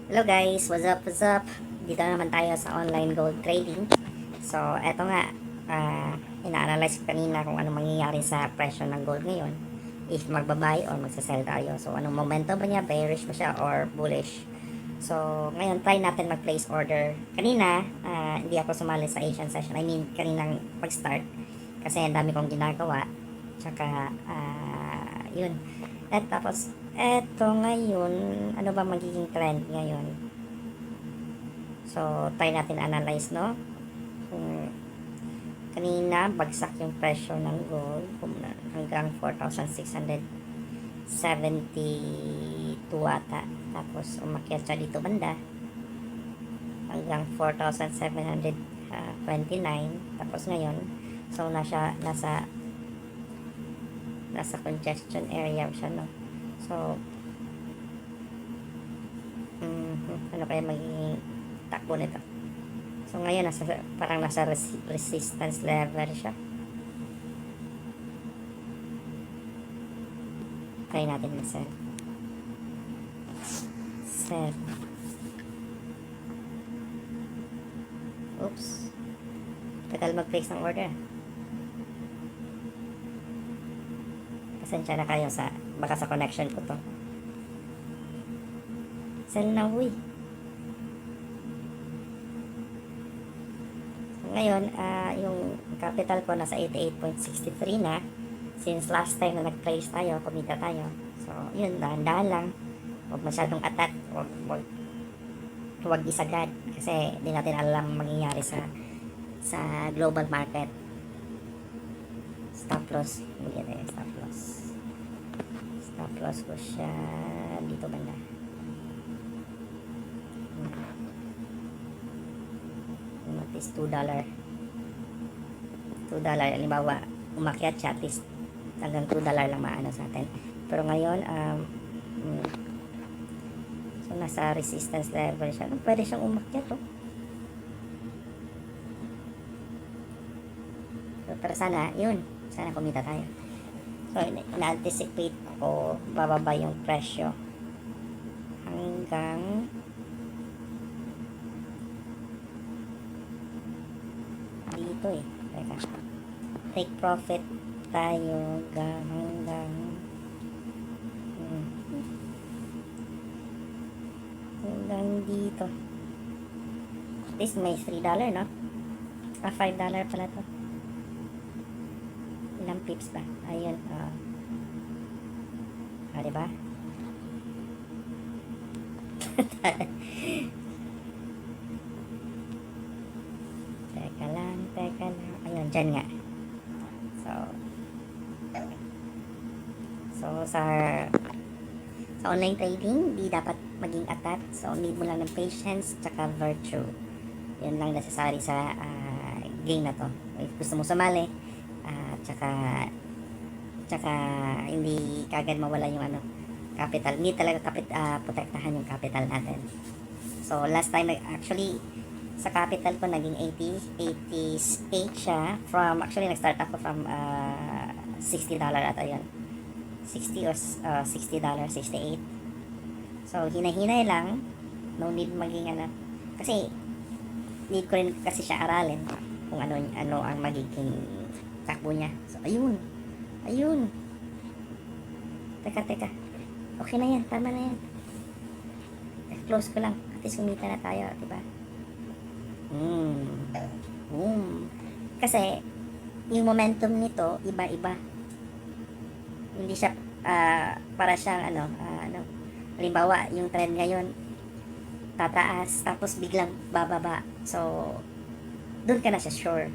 Hello guys, what's up, what's up? Dito na naman tayo sa online gold trading. So, eto nga, ina-analyze ko kanina kung ano mangyayari sa presyo ng gold ngayon. If magbabuy or magsasell tayo. So, anong momentum ba niya? Bearish ba siya or bullish? So, ngayon, try natin mag-place order. Kanina, hindi ako sumali sa Asian session. I mean, kaninang pag-start. Kasi ang dami kong ginagawa. Tsaka, yun. At tapos, eto ngayon, ano ba magiging trend ngayon? So, try natin analyze, no? Kung kanina, bagsak yung presyo ng gold hanggang 4,672 ata. Tapos, umakyat siya dito banda hanggang 4,729. Tapos ngayon, so nasa congestion area siya, no? So, ano kaya magiging takbo nito? So, ngayon, parang nasa resistance level siya. Try natin na sell. Sell. Oops. Tagal mag-place ng order. Pasensya na kayo baka sa connection ko to. Sell na, huy. Ngayon, yung capital ko nasa 88.63 na. Since last time na nag-place tayo, kumita tayo. So, yun, dahan-dahan lang. Huwag masyadong attack. Huwag isagad. Kasi di natin alam mangyayari sa global market. Stop loss. Hindi na yung stop loss. Stop loss ko siya dito banda. At least $2. $2. Halimbawa, umakyat siya at least hanggang $2 lang maano sa atin. Pero ngayon, so nasa resistance level siya. Pwede siyang umakyat, oh. So, pero sana, yun. Sana kumita tayo. So, na-anticipate ko bababa yung presyo hanggang dito eh. Teka. Take profit tayo hanggang dito. At least may $3, no? $5 pala to. Ilang pips ba? Ayun. Diba? Teka lang. Ayun, dyan nga. So sa online trading, di dapat maging atat. So, need mo lang ng patience tsaka virtue. Yan lang necessary sa game na to. If gusto mo sumali, tsaka hindi kagad mawala yung capital. Hindi talaga protektahan yung capital natin. So, last time, actually, sa capital ko, naging 88 siya. Actually, nag-start ako from $60 at ayun. 60 or $60, 68. So, hinay-hinay lang. No need maging kasi, need ko rin kasi siya aralin kung ano ang magiging takbo niya. So, ayun. Teka. Okay na yan. Tama na yan. Close ko lang. At least kumita na tayo. Diba? Boom. Kasi, yung momentum nito, iba-iba. Hindi siya para siyang halimbawa yung trend ngayon tataas tapos biglang bababa, so doon ka na siya sure.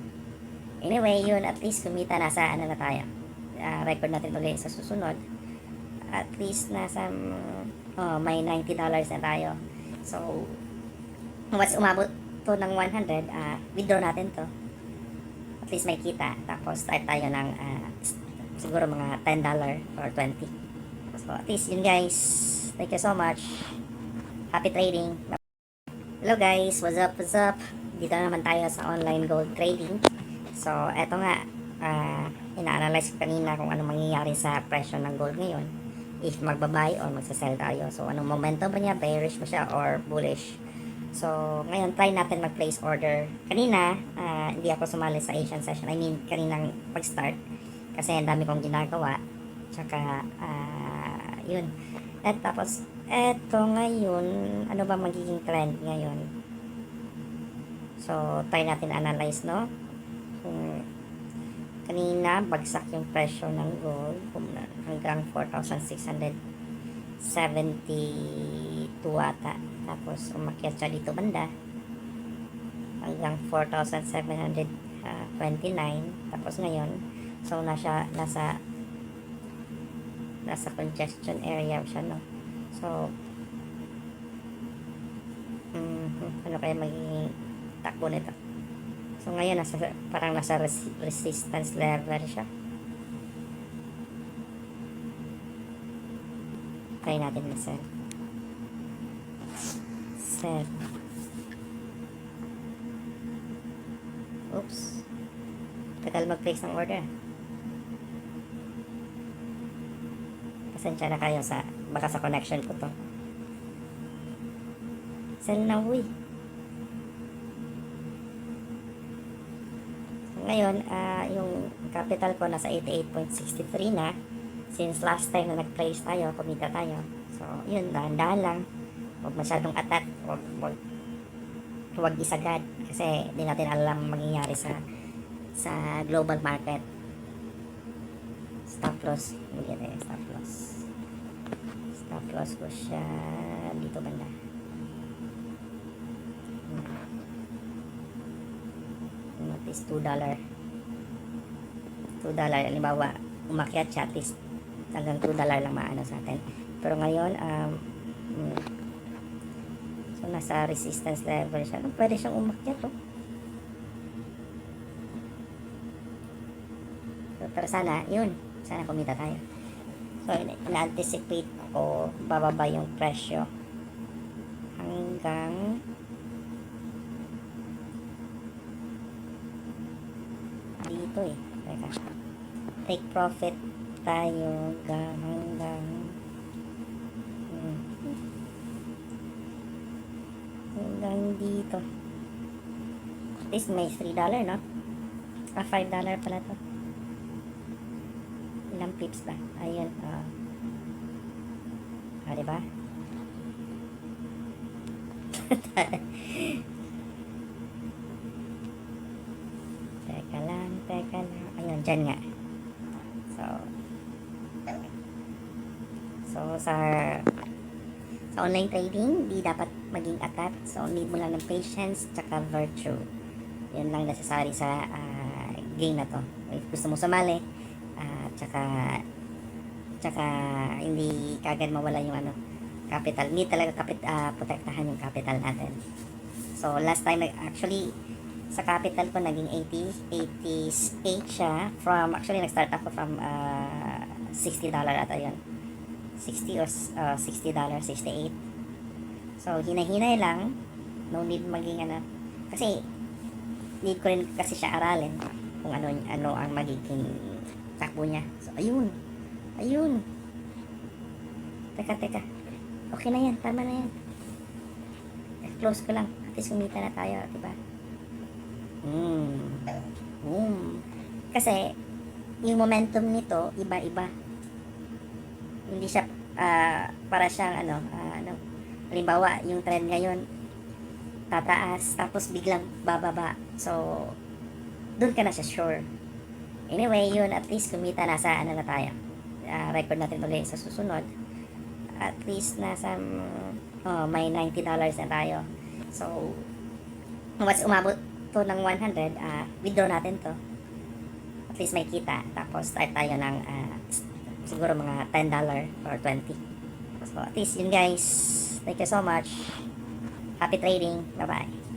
Anyway, yun, at least kumita nasa na tayo, record natin ulit sa susunod, at least nasa may $90 na tayo. So once umabot to ng 100, withdraw natin to, at least may kita, tapos start tayo ng siguro mga $10 or 20. So at least yun guys. Thank you so much. Happy trading. Hello guys, what's up? Dito na naman tayo sa online gold trading. So eto nga, ina-analyze ko kanina kung ano mangyayari sa presyo ng gold ngayon. if magbabuy or magsasell tayo. So, anong momentum ba niya? Bearish ba siya or bullish? So, ngayon, try natin mag-place order. Kanina, hindi ako sumali sa Asian session. I mean, kaninang pag-start. Kasi ang dami kong ginagawa. Tsaka, yun. At tapos, eto ngayon, ano ba magiging trend ngayon? So, try natin analyze, no? Kung kanina, bagsak yung presyo ng gold hanggang 4,672 ata. Tapos, umakyat siya dito banda hanggang 4,729. Tapos ngayon, so, nasa congestion area siya, no? So, ano kaya magiging takbo nito? So, ngayon, parang nasa resistance level siya. Try natin na sell. Sell. Oops. Tagal mag-place ng order. Pasensya na kayo baka sa connection ko to. Sell na, huy. Ngayon, yung capital ko nasa 88.63 na. Since last time na nag-place tayo, kumita tayo. So, yun, dahan-dahan lang. Huwag masyadong attack. Huwag isagad. Kasi di natin alam mangyayari sa global market. Stop loss. Hindi na stop loss. Stop loss ko siya dito banda. At least $2. $2, halimbawa, umakyat siya at least hanggang $2 lang maano sa atin. Pero ngayon, so nasa resistance level siya. Pwede siyang umakyat, oh. So, pero sana kumita tayo. So, ina-anticipate ko bababa yung presyo hanggang dito eh. Teka. Take profit tayo hanggang dito. At least may $3, no? $5 pala to. Ilang pips ba? Ayun. Diba? Teka lang. Ayun, dyan nga. So sa online trading, di dapat maging atat. So, need mo lang ng patience tsaka virtue. Yan lang necessary sa game na to. If gusto mo sumali, tsaka hindi kagad mawala yung capital. Need talaga protektahan yung capital natin. So, last time, actually, sa capital ko, naging 88 siya. Actually, nag-start ako from $60 ata yun. 60 or $60, 68. So, hinay-hinay lang. No need maging kasi need ko rin kasi siya aralin kung ano ang magiging takbo niya. So, ayun. Teka. Okay na yan. Tama na yan. Close ko lang. At least kumita na tayo, diba? Kasi, yung momentum nito, iba-iba. Hindi siya para siyang halimbawa yung trend ngayon tataas tapos biglang bababa, so doon ka na siya sure. Anyway, yun, at least kumita nasa na tayo, record natin ulit sa susunod, at least nasa may $90 na tayo. So once umabot to ng 100, withdraw natin to, at least may kita, tapos start tayo ng siguro mga $10 or 20. So at least yun guys. Thank you so much. Happy trading. Bye bye.